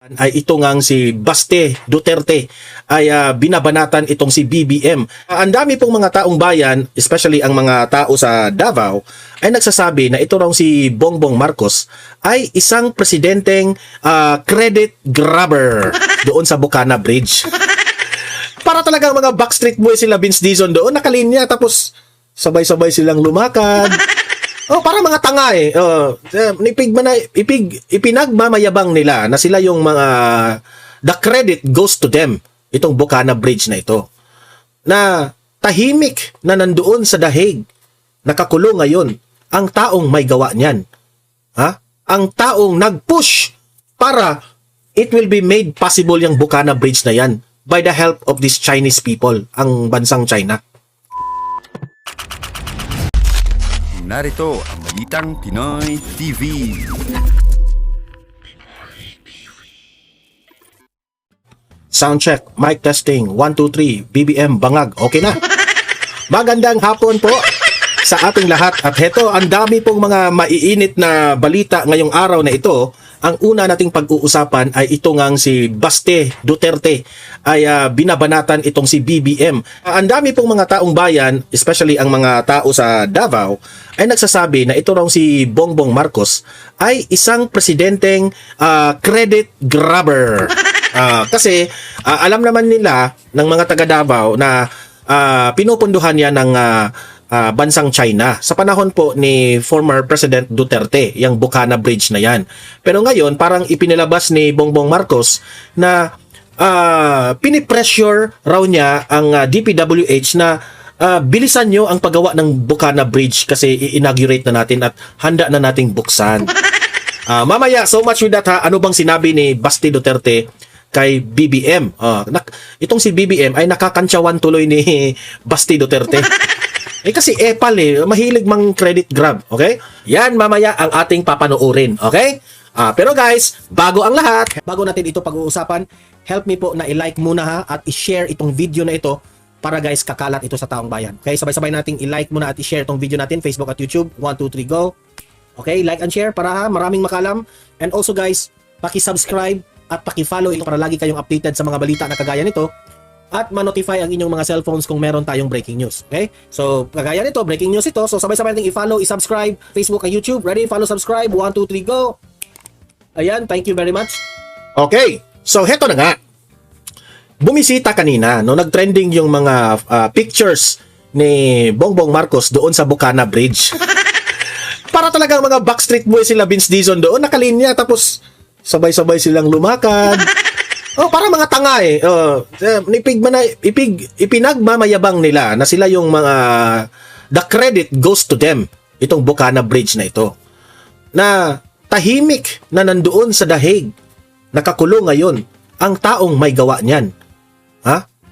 Ay ito ngang si Baste Duterte ay binabanatan itong si BBM. Ang dami pong mga taong bayan, especially ang mga tao sa Davao, ay nagsasabi na ito raw si Bongbong Marcos ay isang presidenteng credit grabber doon sa Bocana Bridge. Para talagang mga Backstreet Boys sila, Vince Dizon doon nakalinya, tapos sabay-sabay silang lumakad. Para mga tanga eh. Ipinagmamayabang nila na sila yung mga the credit goes to them. Itong Bocana Bridge na ito. Na tahimik na nandoon sa dahig. Nakakulong ngayon ang taong may gawa niyan. Ang taong nag-push para it will be made possible yung Bocana Bridge na yan by the help of these Chinese people, ang bansang China. Narito ang Balitang Pinoy TV. Soundcheck, mic testing, 1, 2, 3, BBM, bangag, okay na. Magandang hapon po sa ating lahat. At heto, ang dami pong mga maiinit na balita ngayong araw na ito. Ang una nating pag-uusapan ay ito ngang si Baste Duterte ay binabanatan itong si BBM. Ang dami pong mga taong bayan, especially ang mga tao sa Davao, ay nagsasabi na ito raw si Bongbong Marcos ay isang presidenteng credit grabber. Kasi alam naman nila ng mga taga Davao na pinupunduhan yan ng bansang China sa panahon po ni former President Duterte, yung Bocana Bridge na yan. Pero ngayon, parang ipinilabas ni Bongbong Marcos na pinipressure raw niya ang DPWH na bilisan nyo ang paggawa ng Bocana Bridge kasi i-inaugurate na natin at handa na nating buksan. Mamaya, so much with that ha, ano bang sinabi ni Baste Duterte kay BBM? Itong si BBM ay nakakantsawan tuloy ni Baste Duterte. Kasi epal mahilig mang credit grab, okay? Yan mamaya ang ating papanoorin, okay? Pero guys, bago ang lahat, bago natin ito pag-uusapan, help me po na i-like muna ha at i-share itong video na ito para guys kakalat ito sa taong bayan. Okay, sabay-sabay nating i-like muna at i-share itong video natin, Facebook at YouTube. 1, 2, 3, go! Okay, like and share para maraming makalam. And also guys, paki-subscribe at paki-follow ito para lagi kayong updated sa mga balita na kagaya nito. At ma-notify ang inyong mga cellphones kung meron tayong breaking news. Okay? So, kagaya nito, breaking news ito. So, sabay-sabay natin i-follow, i-subscribe, Facebook at YouTube. Ready? Follow, subscribe. 1, 2, 3, go! Ayan, thank you very much. Okay. So, heto na nga. Bumisita kanina, no, nag-trending yung mga pictures ni Bongbong Marcos doon sa Bocana Bridge. Para talagang mga Backstreet Boys sila, Vince Dizon doon nakalinya, tapos sabay-sabay silang lumakad. Para mga tanga eh. Ipinagmamayabang nila na sila yung mga the credit goes to them. Itong Bocana Bridge na ito. Na tahimik na nandoon sa dahig. Nakakulong ngayon ang taong may gawa niyan.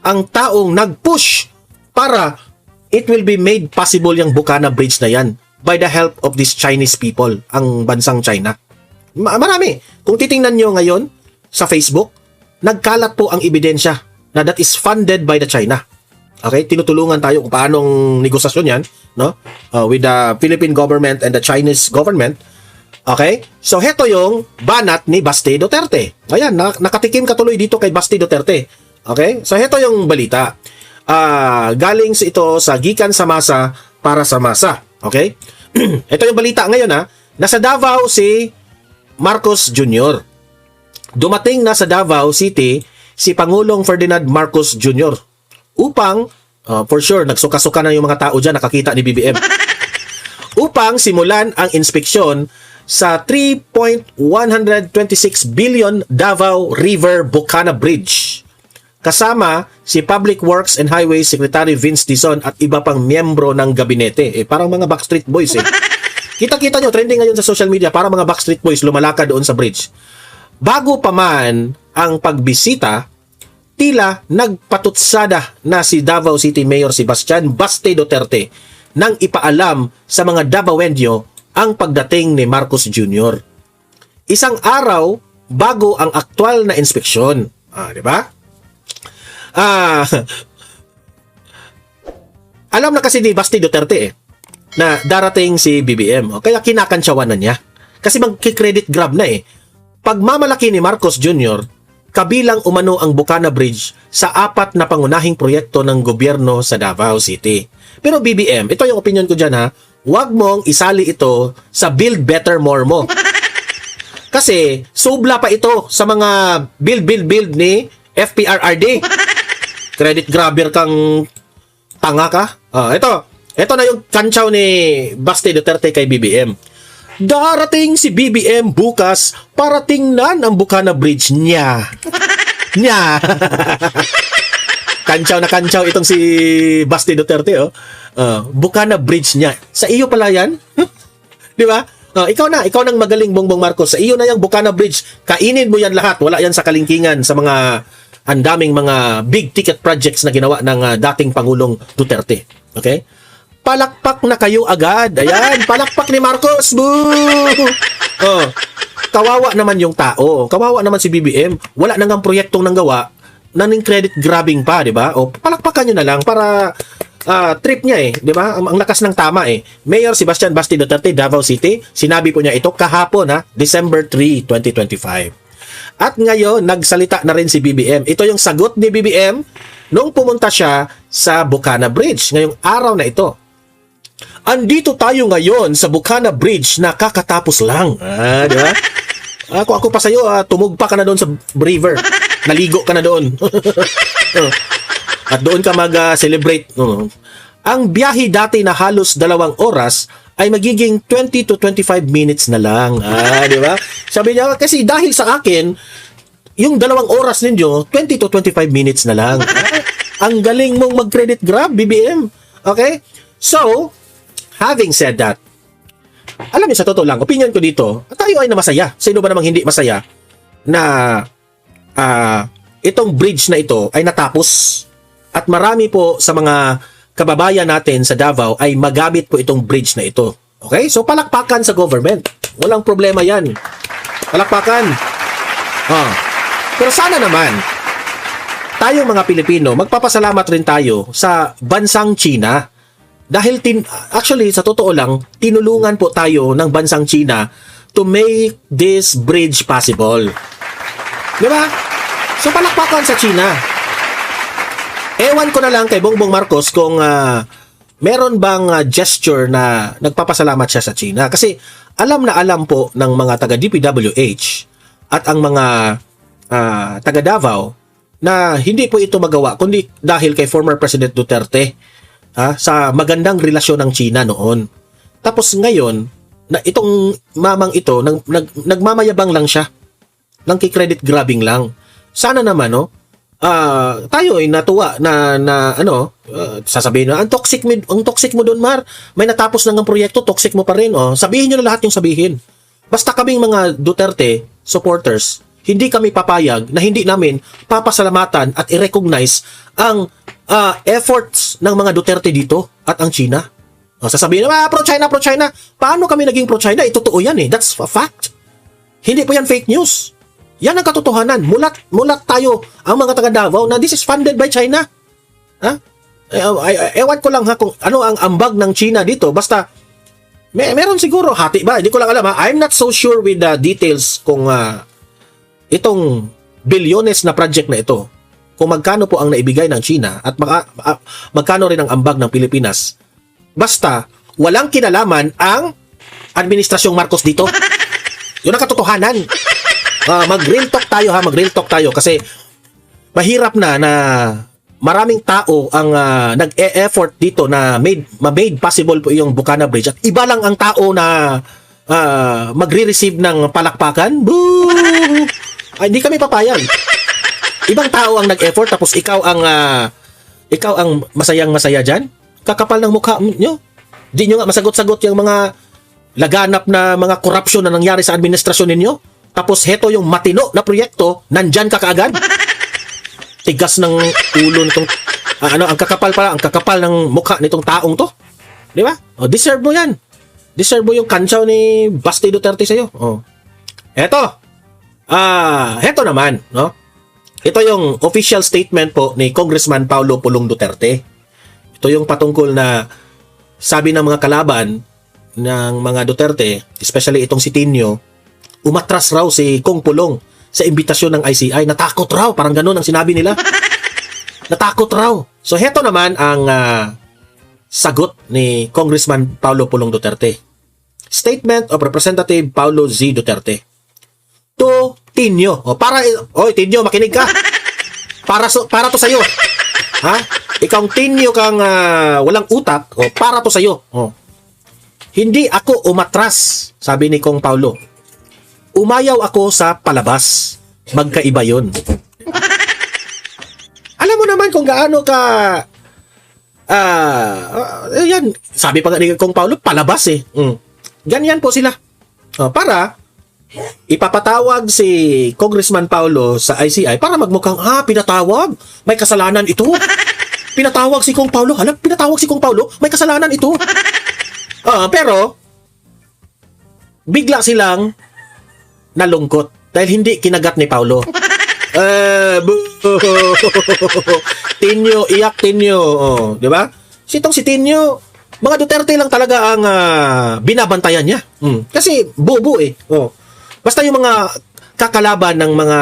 Ang taong nag-push para it will be made possible yung Bocana Bridge na yan by the help of these Chinese people, ang bansang China. Marami. Kung titingnan nyo ngayon sa Facebook, nagkalat po ang ebidensya na that is funded by the China. Okay? Tinutulungan tayo kung paanong negosasyon yan, no? With the Philippine government and the Chinese government. Okay? So, heto yung banat ni Baste Duterte. Ayan, nakatikim katuloy dito kay Baste Duterte. Okay? So, heto yung balita. Galing ito sa gikan sa masa para sa masa. Okay? Ito yung balita ngayon ha. Nasa Davao si Marcos Jr. Dumating na sa Davao City si Pangulong Ferdinand Marcos Jr. upang, for sure, nagsuka-suka na yung mga tao dyan, nakakita ni BBM. Upang simulan ang inspeksyon sa 3.126 billion Davao River Bocana Bridge. Kasama si Public Works and Highways Secretary Vince Dizon at iba pang miyembro ng gabinete. Parang mga Backstreet Boys eh. Kita-kita nyo, trending ngayon sa social media, parang mga Backstreet Boys lumalakad doon sa bridge. Bago pa man ang pagbisita, tila nagpatutsada na si Davao City Mayor Sebastian Baste Duterte nang ipaalam sa mga Davaoenyo ang pagdating ni Marcos Jr. Isang araw bago ang aktwal na inspeksyon. Di ba? Alam na kasi ni Baste Duterte na darating si BBM. Kaya kinakantsawan na niya. Kasi mag-credit grab na eh. pagmamalaki ni Marcos Jr., kabilang umano ang Bukana Bridge sa 4 na pangunahing proyekto ng gobyerno sa Davao City. Pero BBM, ito yung opinion ko dyan ha, huwag mong isali ito sa Build Better More mo. Kasi sobla pa ito sa mga build ni FPRRD. Credit grabber kang tanga ka. Ito na yung kantsaw ni Basti Duterte kay BBM. Darating si BBM bukas para tingnan ang Bukana Bridge niya. Niya. Kantsaw na kantsaw itong si Basti Duterte, oh. Bukana Bridge niya. Sa iyo pala yan? Di ba? Ikaw nang magaling, Bongbong Marcos. Sa iyo na yung Bukana Bridge. Kainin mo yan lahat. Wala yan sa kalingkingan sa mga andaming mga big ticket projects na ginawa ng dating Pangulong Duterte. Okay? Palakpak na kayo agad. Ayan, palakpak ni Marcos. Boo! Kawawa naman yung tao. Kawawa naman si BBM. Wala nang proyektong nanggawa. Naning credit grabbing pa, di ba? Palakpakan nyo na lang para trip niya di ba? Ang lakas ng tama Mayor Sebastian Basti Duterte, Davao City, sinabi po niya ito kahapon December 3, 2025. At ngayon, nagsalita na rin si BBM. Ito yung sagot ni BBM nung pumunta siya sa Bukana Bridge ngayong araw na ito. Andito tayo ngayon sa Bukana Bridge na kakatapos lang. Di ba? Ako pa sa'yo, tumugpa ka na doon sa river. Naligo ka na doon. At doon ka mag-celebrate. Ang biyahe dati na halos 2 oras ay magiging 20 to 25 minutes na lang. Di ba? Sabi niya, kasi dahil sa akin, yung 2 oras ninyo, 20 to 25 minutes na lang. Ang galing mong mag-credit grab, BBM. Okay? So, having said that, alam niyo sa totoo lang, opinion ko dito, tayo ay na masaya. Sino ba namang hindi masaya na itong bridge na ito ay natapos at marami po sa mga kababayan natin sa Davao ay magamit po itong bridge na ito. Okay? So, palakpakan sa government. Walang problema yan. Palakpakan. Pero sana naman, tayong mga Pilipino, magpapasalamat rin tayo sa bansang China. Dahil actually, sa totoo lang, tinulungan po tayo ng bansang China to make this bridge possible. Di ba? So, palakpakan sa China. Ewan ko na lang kay Bongbong Marcos kung meron bang gesture na nagpapasalamat siya sa China. Kasi alam na alam po ng mga taga DPWH at ang mga taga Davao na hindi po ito magawa kundi dahil kay former President Duterte sa magandang relasyon ng China noon. Tapos ngayon, na itong mamang ito, nagmamayabang lang siya. Nang-credit grabbing lang. Sana naman, tayo ay natuwa na sasabihin na, ang toxic mo doon, Mar. May natapos na ng proyekto, toxic mo pa rin. Sabihin nyo na lahat yung sabihin. Basta kaming mga Duterte supporters, hindi kami papayag na hindi namin papasalamatan at i-recognize ang efforts ng mga Duterte dito at ang China. Sasabihin na, pro-China. Paano kami naging pro-China? Totoo yan That's a fact. Hindi po yan fake news. Yan ang katotohanan. Mulat tayo, ang mga taga Davao, na this is funded by China. Ewan ko lang kung ano ang ambag ng China dito. Basta, meron siguro, hati ba? Hindi ko lang alam I'm not so sure with the details kung itong bilyones na project na ito. Kung magkano po ang naibigay ng China at magkano rin ang ambag ng Pilipinas. Basta, walang kinalaman ang administrasyong Marcos dito. Yun ang katotohanan. Mag-real talk tayo kasi mahirap na maraming tao ang nag-e-effort dito na made possible po yung Bukana Bridge at iba lang ang tao na magre-receive ng palakpakan. Boo! Ay, hindi kami papayag. Ibang tao ang nag-effort tapos ikaw ang masayang-masaya dyan? Kakapal ng mukha nyo. Di nyo nga masagot-sagot yung mga laganap na mga korupsyon na nangyari sa administrasyon ninyo. Tapos heto yung matino na proyekto, nandyan ka kaagad. Tigas ng ulo nitong ang kakapal ng mukha nitong taong to. Di ba? Deserve mo yan. Deserve mo yung kantsaw ni Basti Duterte sa'yo. Heto naman, no? Ito yung official statement po ni Congressman Paulo Pulong Duterte. Ito yung patungkol na sabi ng mga kalaban ng mga Duterte, especially itong si Tinio, umatras raw si Kong Pulong sa imbitasyon ng ICI. Natakot raw, parang ganun ang sinabi nila. Natakot raw. So heto naman ang sagot ni Congressman Paulo Pulong Duterte. Statement of Representative Paulo Z. Duterte. To Tinyo. Tinyo, makinig ka. Para to sa'yo. Ha? Ikaw Tinyo kang walang utak, para to sa'yo. Hindi ako umatras, sabi ni Kong Paulo. Umayaw ako sa palabas. Magkaiba yun. Alam mo naman kung gaano ka yan, sabi pa nga ni Kong Paulo, palabas eh. Ganyan po sila. Para ipapatawag si Congressman Paulo sa ICI para magmukhang, pinatawag, may kasalanan ito. Pinatawag si Kong Paulo. Pinatawag si Kong Paulo, may kasalanan ito. Pero bigla silang nalungkot dahil hindi kinagat ni Paulo. Tinyo, iyak Tinyo. Di ba? Si Tinyo, mga Duterte lang talaga ang binabantayan niya. Kasi bobo eh. Basta yung mga kakalaban ng mga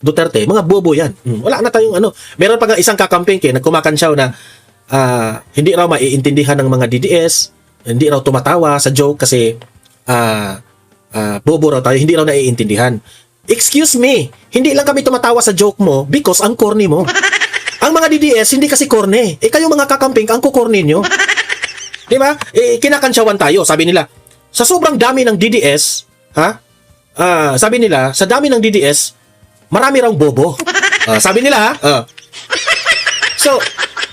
Duterte, mga bobo yan. Wala na tayong ano. Meron pa nga isang kakamping nagkumakansyaw na hindi raw maiintindihan ng mga DDS, hindi raw tumatawa sa joke kasi bobo raw tayo, hindi raw naiintindihan. Excuse me, hindi lang kami tumatawa sa joke mo because ang corny mo. Ang mga DDS, hindi kasi corny. Kayo mga kakamping, ang kukorny nyo. Diba? Kinakansyawan tayo, sabi nila. Sa sobrang dami ng DDS, sabi nila, sa dami ng DDS, marami raw bobo. Sabi nila, So,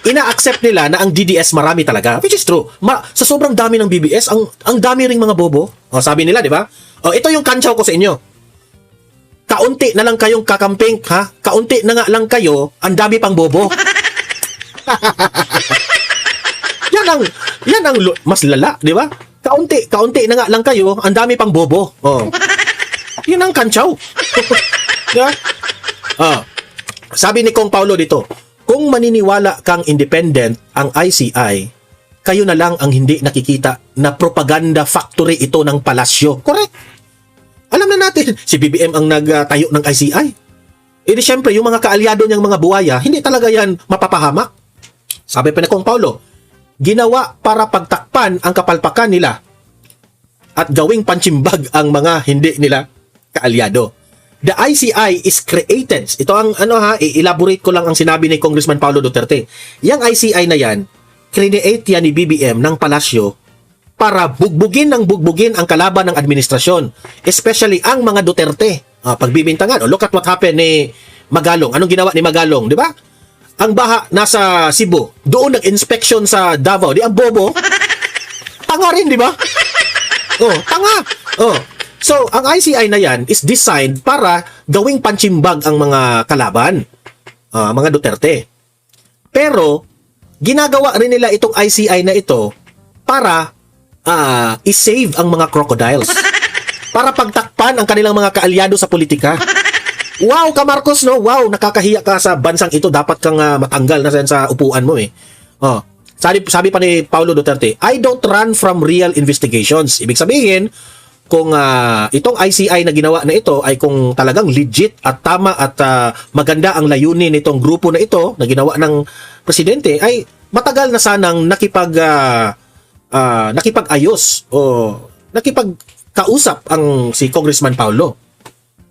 ina-accept nila na ang DDS marami talaga, which is true. Sa sobrang dami ng BBS, ang dami ring mga bobo. Sabi nila, di ba? Ito yung kansyaw ko sa inyo. Kaunti na lang kayong kakamping, Kaunti na nga lang kayo, ang dami pang bobo. yan ang mas lala, di ba? Kaunti na nga lang kayo, ang dami pang bobo. Yan ang kansyaw. Diba? Sabi ni Kong Paulo dito, kung maniniwala kang independent ang ICI, kayo na lang ang hindi nakikita na propaganda factory ito ng palasyo. Correct. Alam na natin, si BBM ang nagtayo ng ICI. Di syempre, yung mga kaalyado niyang mga buhaya, hindi talaga yan mapapahamak. Sabi pa ni Kong Paulo, ginawa para pagtakpan ang kapalpakan nila at gawing pansimbag ang mga hindi nila kaalyado. The ICI is created. Ito ang i-elaborate ko lang ang sinabi ni Congressman Paulo Duterte. Yang ICI na yan, create yan ni BBM ng palasyo para bugbugin ang kalaban ng administrasyon, especially ang mga Duterte. Pagbibintangan. Look at what happened ni Magalong. Anong ginawa ni Magalong, di ba? Ang baha nasa Cebu, doon nag-inspection sa Davao. Di ang bobo. Tanga rin, di ba? Tanga. So, ang ICI na yan is designed para gawing pansimbag ang mga kalaban, mga Duterte. Pero, ginagawa rin nila itong ICI na ito para i-save ang mga crocodiles. Para pagtakpan ang kanilang mga kaalyado sa politika. Wow, ka Marcos, no? Wow, nakakahiya ka sa bansang ito. Dapat kang matanggal na sa upuan mo eh. Sabi pa ni Paulo Duterte, I don't run from real investigations. Ibig sabihin, kung itong ICI na ginawa na ito ay kung talagang legit at tama at maganda ang layunin nitong grupo na ito na ginawa ng presidente, ay matagal na sanang nakipag-ayos o nakipagkausap ang si Congressman Paulo.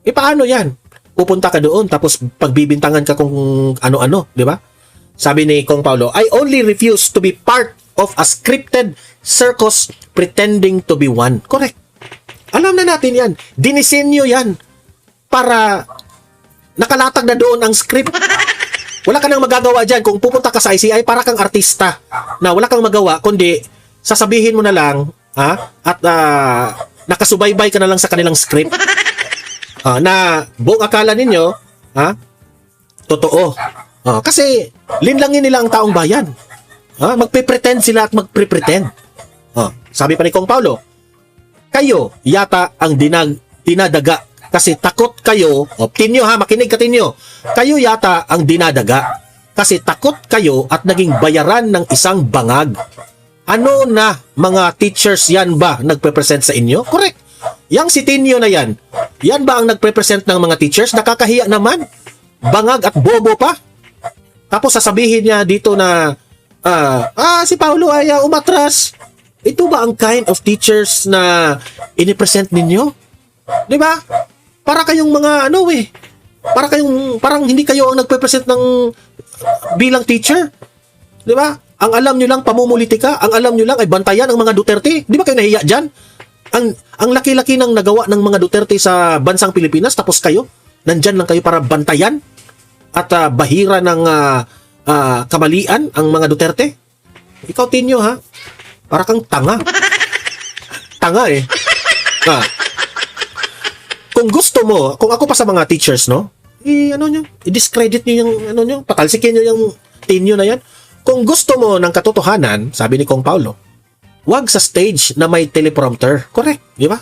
Paano yan? Pupunta ka doon tapos pagbibintangan ka kung ano-ano, di ba? Sabi ni Kong Paulo, I only refuse to be part of a scripted circus pretending to be one. Correct. Alam na natin yan. Dinisenyo yan para nakalatag na doon ang script. Wala ka nang magagawa dyan. Kung pupunta ka sa ICI, para kang artista na wala kang magawa, kundi sasabihin mo na lang at nakasubaybay ka na lang sa kanilang script na buong akala ninyo totoo. Kasi linlangin nila ang taong bayan. Magpe-pretend sila at magpe-pretend. Sabi pa ni Kong Paulo, kayo yata ang dinadaga kasi takot kayo. Tinyo makinig ka Tinyo. Kayo yata ang dinadaga kasi takot kayo at naging bayaran ng isang bangag. Ano na mga teachers yan ba nagpe-present sa inyo? Correct. Yang si Tinio na yan ba ang nagpe-present ng mga teachers? Nakakahiya naman. Bangag at bobo pa. Tapos sasabihin niya dito na, si Paulo ay umatras. Ito ba ang kind of teachers na inipresent ninyo? Di ba? Para kayong mga parang hindi kayo ang nagpe-present ng bilang teacher. Di ba? Ang alam nyo lang pamumulitika, ang alam nyo lang ay bantayan ang mga Duterte. Di ba kayo nahiya dyan? Ang laki-laki ng nagawa ng mga Duterte sa bansang Pilipinas, tapos kayo, nandyan lang kayo para bantayan at bahira ng kamalian ang mga Duterte. Ikaw, Tinyo, ha? Para kang tanga. Tanga eh. Kung gusto mo, kung ako pa sa mga teachers, no? I-discredit nyo yung, patalsikin nyo yung Tinyo na yan. Kung gusto mo ng katotohanan, sabi ni Kong Paulo, wag sa stage na may teleprompter. Correct, di ba?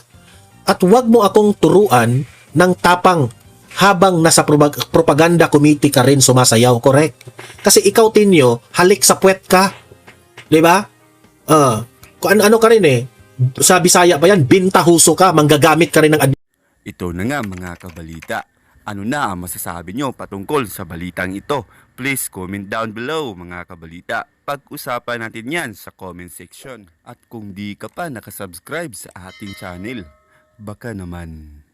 At wag mo akong turuan ng tapang habang nasa propaganda committee ka rin sumasayaw. Correct. Kasi ikaw, Tinyo, halik sa puwet ka. Di ba? Kung ano ka rin eh. Sa Bisaya pa yan, bintahuso ka, manggagamit ka rin ng Ito na nga mga kabalita. Ano na ang masasabi nyo patungkol sa balitang ito? Please comment down below mga kabalita. Pag-usapan natin yan sa comment section. At kung di ka pa nakasubscribe sa ating channel, baka naman